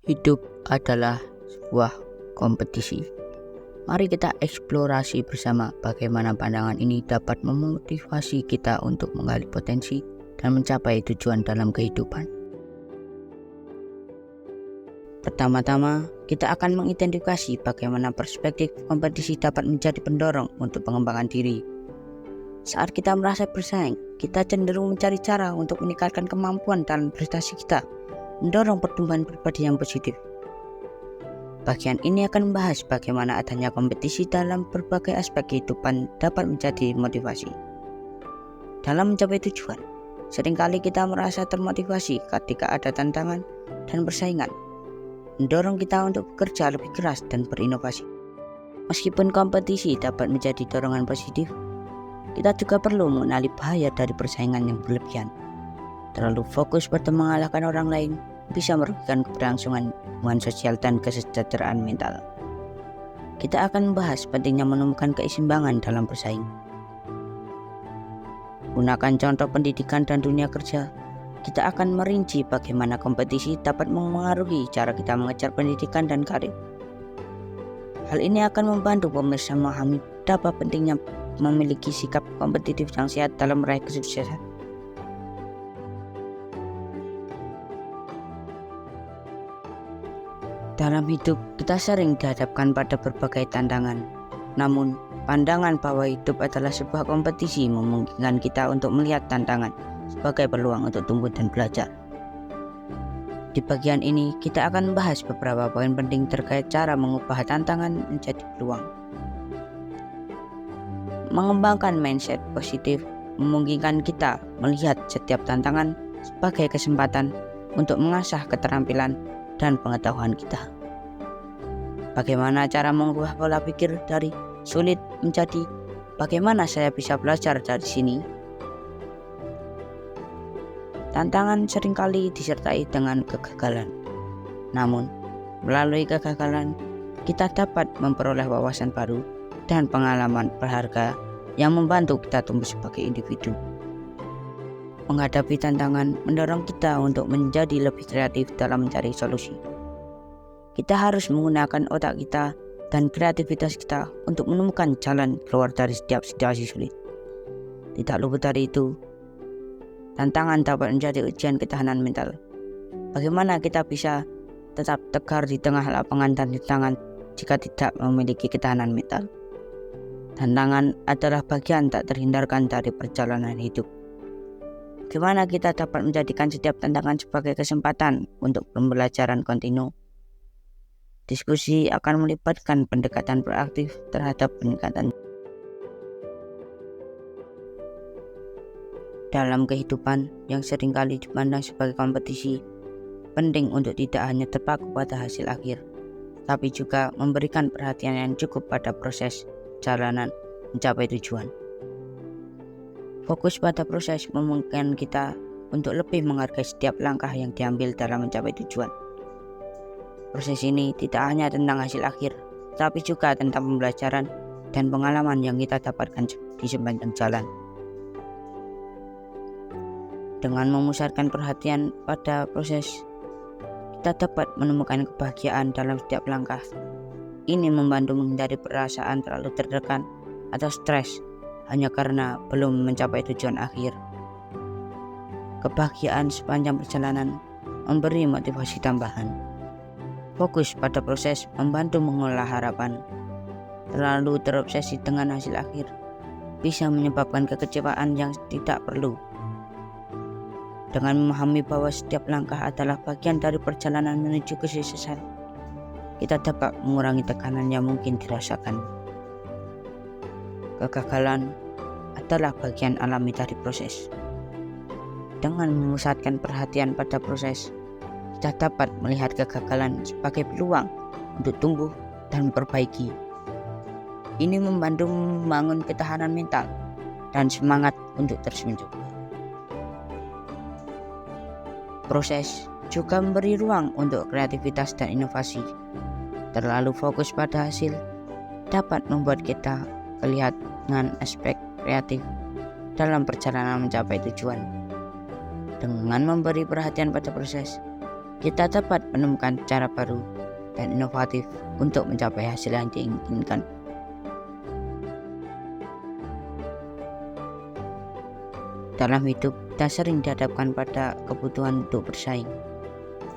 Hidup adalah sebuah kompetisi. Mari kita eksplorasi bersama bagaimana pandangan ini dapat memotivasi kita untuk menggali potensi dan mencapai tujuan dalam kehidupan. Pertama-tama, kita akan mengidentifikasi bagaimana perspektif kompetisi dapat menjadi pendorong untuk pengembangan diri. Saat kita merasa bersaing, kita cenderung mencari cara untuk meningkatkan kemampuan dalam prestasi kita, mendorong pertumbuhan pribadi yang positif. Bagian ini akan membahas bagaimana adanya kompetisi dalam berbagai aspek kehidupan dapat menjadi motivasi. Dalam mencapai tujuan, seringkali kita merasa termotivasi ketika ada tantangan dan persaingan, mendorong kita untuk bekerja lebih keras dan berinovasi. Meskipun kompetisi dapat menjadi dorongan positif, kita juga perlu mengenali bahaya dari persaingan yang berlebihan. Terlalu fokus pada mengalahkan orang lain bisa merugikan keberlangsungan hubungan sosial dan kesejahteraan mental. Kita akan membahas pentingnya menemukan keseimbangan dalam bersaing. Gunakan contoh pendidikan dan dunia kerja. Kita akan merinci bagaimana kompetisi dapat mengaruhi cara kita mengejar pendidikan dan karir. Hal ini akan membantu pemirsa memahami betapa pentingnya memiliki sikap kompetitif yang sehat dalam meraih kesuksesan. Dalam hidup, kita sering dihadapkan pada berbagai tantangan. Namun, pandangan bahwa hidup adalah sebuah kompetisi memungkinkan kita untuk melihat tantangan sebagai peluang untuk tumbuh dan belajar. Di bagian ini, kita akan membahas beberapa poin penting terkait cara mengubah tantangan menjadi peluang. Mengembangkan mindset positif memungkinkan kita melihat setiap tantangan sebagai kesempatan untuk mengasah keterampilan dan pengetahuan kita. Bagaimana cara mengubah pola pikir dari sulit menjadi bagaimana saya bisa belajar dari sini? Tantangan seringkali disertai dengan kegagalan. Namun, melalui kegagalan, kita dapat memperoleh wawasan baru dan pengalaman berharga yang membantu kita tumbuh sebagai individu. Menghadapi tantangan mendorong kita untuk menjadi lebih kreatif dalam mencari solusi. Kita harus menggunakan otak kita dan kreativitas kita untuk menemukan jalan keluar dari setiap situasi sulit. Tidak luput dari itu, tantangan dapat menjadi ujian ketahanan mental. Bagaimana kita bisa tetap tegar di tengah lapangan dan tantangan jika tidak memiliki ketahanan mental? Tantangan adalah bagian tak terhindarkan dari perjalanan hidup. Bagaimana kita dapat menjadikan setiap tantangan sebagai kesempatan untuk pembelajaran kontinu? Diskusi akan melibatkan pendekatan proaktif terhadap peningkatan. Dalam kehidupan yang seringkali dipandang sebagai kompetisi, penting untuk tidak hanya terpaku pada hasil akhir, tapi juga memberikan perhatian yang cukup pada proses perjalanan mencapai tujuan. Fokus pada proses memungkinkan kita untuk lebih menghargai setiap langkah yang diambil dalam mencapai tujuan. Proses ini tidak hanya tentang hasil akhir, tapi juga tentang pembelajaran dan pengalaman yang kita dapatkan di sepanjang jalan. Dengan memusatkan perhatian pada proses, kita dapat menemukan kebahagiaan dalam setiap langkah. Ini membantu menghindari perasaan terlalu tertekan atau stres hanya karena belum mencapai tujuan akhir. Kebahagiaan sepanjang perjalanan memberi motivasi tambahan. Fokus pada proses membantu mengolah harapan. Terlalu terobsesi dengan hasil akhir bisa menyebabkan kekecewaan yang tidak perlu. Dengan memahami bahwa setiap langkah adalah bagian dari perjalanan menuju kesuksesan, kita dapat mengurangi tekanan yang mungkin dirasakan. Kegagalan adalah bagian alami dari proses. Dengan memusatkan perhatian pada proses, kita dapat melihat kegagalan sebagai peluang untuk tumbuh dan memperbaiki. Ini membantu membangun ketahanan mental dan semangat untuk terus mencoba. Proses juga memberi ruang untuk kreativitas dan inovasi. Terlalu fokus pada hasil dapat membuat kita kehilangan aspek kreatif dalam perjalanan mencapai tujuan. Dengan memberi perhatian pada proses, kita dapat menemukan cara baru dan inovatif untuk mencapai hasil yang diinginkan. Dalam hidup, kita sering dihadapkan pada kebutuhan untuk bersaing.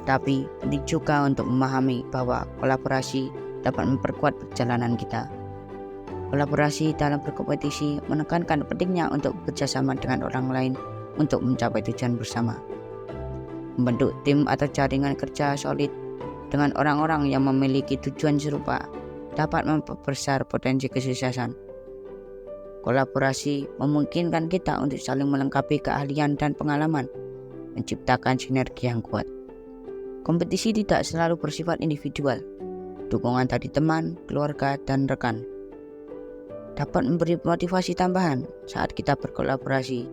Tapi penting juga untuk memahami bahwa kolaborasi dapat memperkuat perjalanan kita. Kolaborasi dalam berkompetisi menekankan pentingnya untuk bekerjasama dengan orang lain untuk mencapai tujuan bersama. Membentuk tim atau jaringan kerja solid dengan orang-orang yang memiliki tujuan serupa dapat memperbesar potensi kesuksesan. Kolaborasi memungkinkan kita untuk saling melengkapi keahlian dan pengalaman, menciptakan sinergi yang kuat. Kompetisi tidak selalu bersifat individual. Dukungan dari teman, keluarga, dan rekan dapat memberi motivasi tambahan saat kita berkolaborasi.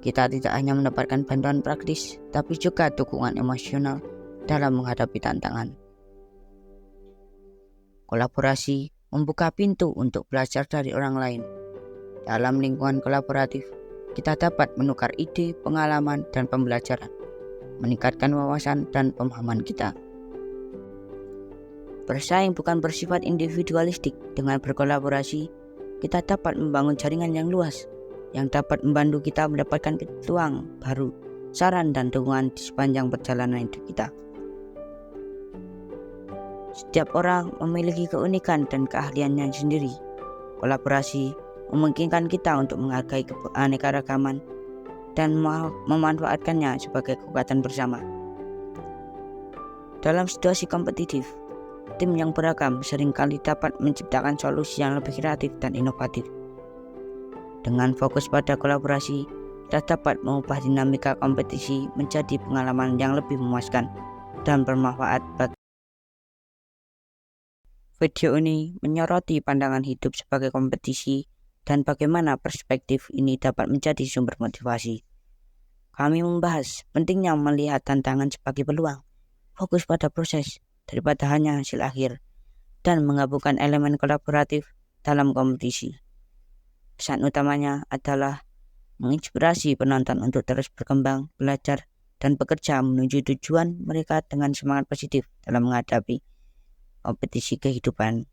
Kita tidak hanya mendapatkan bantuan praktis, tapi juga dukungan emosional dalam menghadapi tantangan. Kolaborasi membuka pintu untuk belajar dari orang lain. Dalam lingkungan kolaboratif, kita dapat menukar ide, pengalaman, dan pembelajaran, meningkatkan wawasan dan pemahaman kita. Bersaing bukan bersifat individualistik. Dengan berkolaborasi, kita dapat membangun jaringan yang luas, yang dapat membantu kita mendapatkan peluang baru, saran, dan dukungan di sepanjang perjalanan hidup kita. Setiap orang memiliki keunikan dan keahliannya sendiri. Kolaborasi memungkinkan kita untuk menghargai keanekaragaman dan memanfaatkannya sebagai kekuatan bersama. Dalam situasi kompetitif, tim yang beragam seringkali dapat menciptakan solusi yang lebih kreatif dan inovatif. Dengan fokus pada kolaborasi, kita dapat mengubah dinamika kompetisi menjadi pengalaman yang lebih memuaskan dan bermanfaat bagi. Video ini menyoroti pandangan hidup sebagai kompetisi dan bagaimana perspektif ini dapat menjadi sumber motivasi. Kami membahas pentingnya melihat tantangan sebagai peluang, fokus pada proses daripada hanya hasil akhir, dan menggabungkan elemen kolaboratif dalam kompetisi. Pesan utamanya adalah menginspirasi penonton untuk terus berkembang, belajar, dan bekerja menuju tujuan mereka dengan semangat positif dalam menghadapi kompetisi kehidupan.